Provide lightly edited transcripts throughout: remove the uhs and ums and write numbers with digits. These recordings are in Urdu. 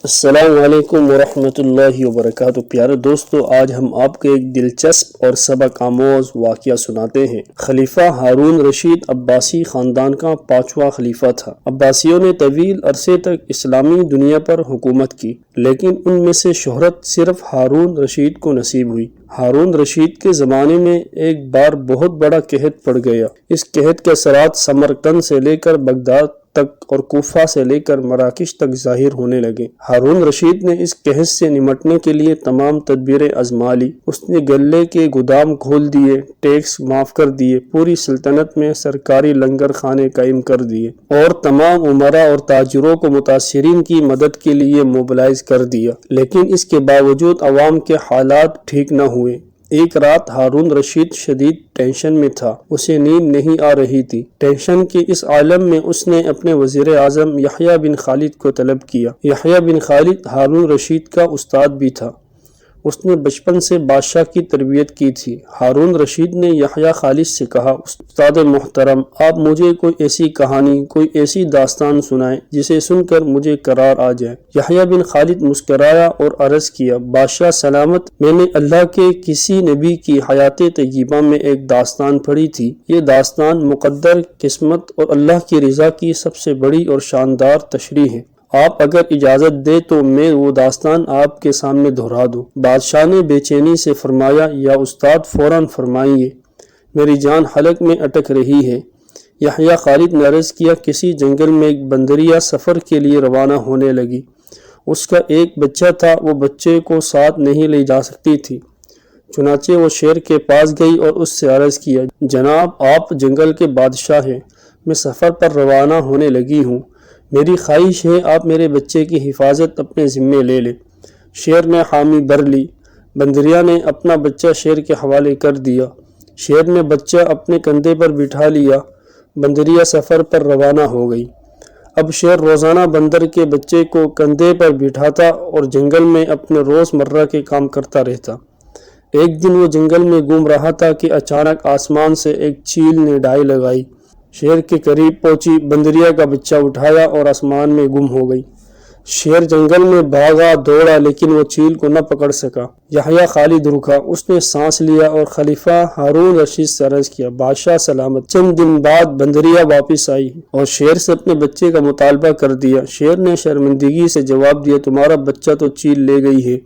السلام علیکم ورحمۃ اللہ وبرکاتہ۔ پیارے دوستو، آج ہم آپ کو ایک دلچسپ اور سبق آموز واقعہ سناتے ہیں۔ خلیفہ ہارون رشید عباسی خاندان کا 5واں خلیفہ تھا۔ عباسیوں نے طویل عرصے تک اسلامی دنیا پر حکومت کی، لیکن ان میں سے شہرت صرف ہارون رشید کو نصیب ہوئی۔ ہارون رشید کے زمانے میں ایک بار بہت بڑا قحط پڑ گیا۔ اس قحط کے اثرات سمرقند سے لے کر بغداد تک اور کوفہ سے لے کر مراکش تک ظاہر ہونے لگے۔ ہارون رشید نے اس قحط سے نمٹنے کے لیے تمام تدبیریں آزما لی۔ اس نے غلے کے گودام کھول دیے، ٹیکس معاف کر دیے، پوری سلطنت میں سرکاری لنگر خانے قائم کر دیے اور تمام امراء اور تاجروں کو متاثرین کی مدد کے لیے موبلائز کر دیا۔ لیکن اس کے باوجود عوام کے حالات ٹھیک نہ ہوئے۔ ایک رات ہارون رشید شدید ٹینشن میں تھا، اسے نیند نہیں آ رہی تھی۔ ٹینشن کے اس عالم میں اس نے اپنے وزیر اعظم یحییٰ بن خالد کو طلب کیا۔ یحییٰ بن خالد ہارون رشید کا استاد بھی تھا، اس نے بچپن سے بادشاہ کی تربیت کی تھی۔ ہارون رشید نے یحییٰ خالد سے کہا، استاد محترم، آپ مجھے کوئی ایسی کہانی، کوئی ایسی داستان سنائیں جسے سن کر مجھے قرار آ جائے۔ یحییٰ بن خالد مسکرایا اور عرض کیا، بادشاہ سلامت، میں نے اللہ کے کسی نبی کی حیات طیبہ میں ایک داستان پڑھی تھی۔ یہ داستان مقدر، قسمت اور اللہ کی رضا کی سب سے بڑی اور شاندار تشریح ہے۔ آپ اگر اجازت دے تو میں وہ داستان آپ کے سامنے دہرا دوں۔ بادشاہ نے بے چینی سے فرمایا، یا استاد فوراً فرمائیے، میری جان حلق میں اٹک رہی ہے۔ یحییٰ خالد نے عرض کیا، کسی جنگل میں ایک بندریا سفر کے لیے روانہ ہونے لگی۔ اس کا ایک بچہ تھا، وہ بچے کو ساتھ نہیں لے جا سکتی تھی۔ چنانچہ وہ شیر کے پاس گئی اور اس سے عرض کیا، جناب آپ جنگل کے بادشاہ ہیں، میں سفر پر روانہ ہونے لگی ہوں، میری خواہش ہے آپ میرے بچے کی حفاظت اپنے ذمے لے لیں۔ شیر نے حامی بھر لی۔ بندریا نے اپنا بچہ شیر کے حوالے کر دیا۔ شیر نے بچہ اپنے کندھے پر بٹھا لیا۔ بندریا سفر پر روانہ ہو گئی۔ اب شیر روزانہ بندر کے بچے کو کندھے پر بٹھاتا اور جنگل میں اپنے روز مرہ کے کام کرتا رہتا۔ ایک دن وہ جنگل میں گھوم رہا تھا کہ اچانک آسمان سے ایک چیل نے ڈائی لگائی، شیر کے قریب پہنچی، بندریا کا بچہ اٹھایا اور آسمان میں گم ہو گئی۔ شیر جنگل میں بھاگا دوڑا لیکن وہ چیل کو نہ پکڑ سکا۔ یحییٰ خالد رکا، اس نے سانس لیا اور خلیفہ ہارون رشید سے عرض کیا، بادشاہ سلامت۔ چند دن بعد بندریا واپس آئی اور شیر سے اپنے بچے کا مطالبہ کر دیا۔ شیر نے شرمندگی سے جواب دیا، تمہارا بچہ تو چیل لے گئی ہے۔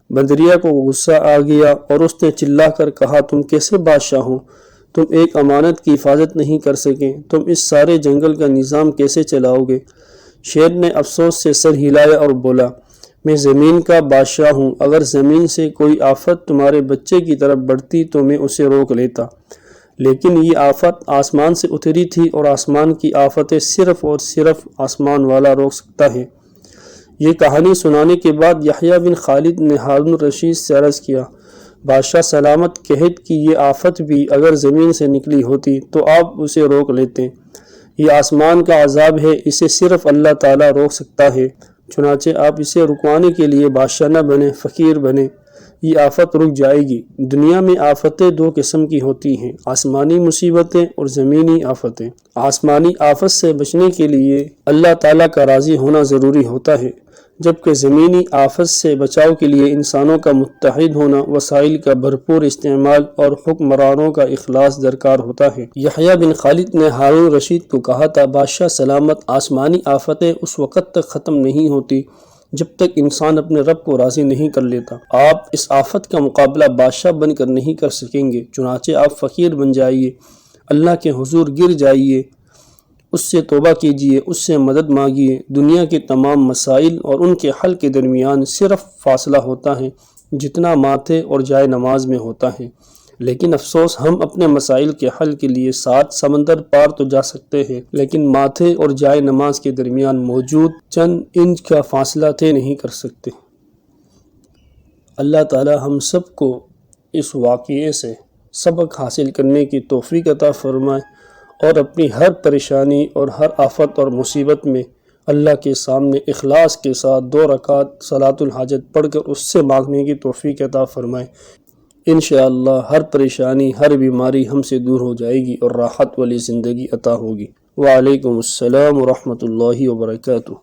بندریا کو غصہ آ گیا اور اس نے چلا کر کہا، تم کیسے بادشاہ ہو؟ تم ایک امانت کی حفاظت نہیں کر سکے، تم اس سارے جنگل کا نظام کیسے چلاؤ گے؟ شیر نے افسوس سے سر ہلایا اور بولا، میں زمین کا بادشاہ ہوں، اگر زمین سے کوئی آفت تمہارے بچے کی طرف بڑھتی تو میں اسے روک لیتا، لیکن یہ آفت آسمان سے اتری تھی اور آسمان کی آفتیں صرف اور صرف آسمان والا روک سکتا ہے۔ یہ کہانی سنانے کے بعد یحییٰ بن خالد نے ہارون رشید سے عرض کیا، بادشاہ سلامت، قحط کی یہ آفت بھی اگر زمین سے نکلی ہوتی تو آپ اسے روک لیتے، یہ آسمان کا عذاب ہے، اسے صرف اللہ تعالیٰ روک سکتا ہے، چنانچہ آپ اسے رکوانے کے لیے بادشاہ نہ بنے، فقیر بنے، یہ آفت رک جائے گی۔ دنیا میں آفتیں دو قسم کی ہوتی ہیں، آسمانی مصیبتیں اور زمینی آفتیں۔ آسمانی آفت سے بچنے کے لیے اللہ تعالیٰ کا راضی ہونا ضروری ہوتا ہے، جبکہ زمینی آفت سے بچاؤ کے لیے انسانوں کا متحد ہونا، وسائل کا بھرپور استعمال اور حکمرانوں کا اخلاص درکار ہوتا ہے۔ یحییٰ بن خالد نے ہارون رشید کو کہا تھا، بادشاہ سلامت، آسمانی آفتیں اس وقت تک ختم نہیں ہوتی جب تک انسان اپنے رب کو راضی نہیں کر لیتا۔ آپ اس آفت کا مقابلہ بادشاہ بن کر نہیں کر سکیں گے، چنانچہ آپ فقیر بن جائیے، اللہ کے حضور گر جائیے، اس سے توبہ کیجیے، اس سے مدد مانگیے۔ دنیا کے تمام مسائل اور ان کے حل کے درمیان صرف فاصلہ ہوتا ہے جتنا ماتھے اور جائے نماز میں ہوتا ہے، لیکن افسوس ہم اپنے مسائل کے حل کے لیے 7 سمندر پار تو جا سکتے ہیں، لیکن ماتھے اور جائے نماز کے درمیان موجود چند انچ کا فاصلہ طے نہیں کر سکتے۔ اللہ تعالی ہم سب کو اس واقعے سے سبق حاصل کرنے کی توفیق عطا فرمائے اور اپنی ہر پریشانی اور ہر آفت اور مصیبت میں اللہ کے سامنے اخلاص کے ساتھ 2 رکعت صلاۃ الحاجت پڑھ کر اس سے مانگنے کی توفیق عطا فرمائے۔ انشاءاللہ ہر پریشانی، ہر بیماری ہم سے دور ہو جائے گی اور راحت والی زندگی عطا ہوگی۔ وعلیکم السلام ورحمۃ اللہ وبرکاتہ۔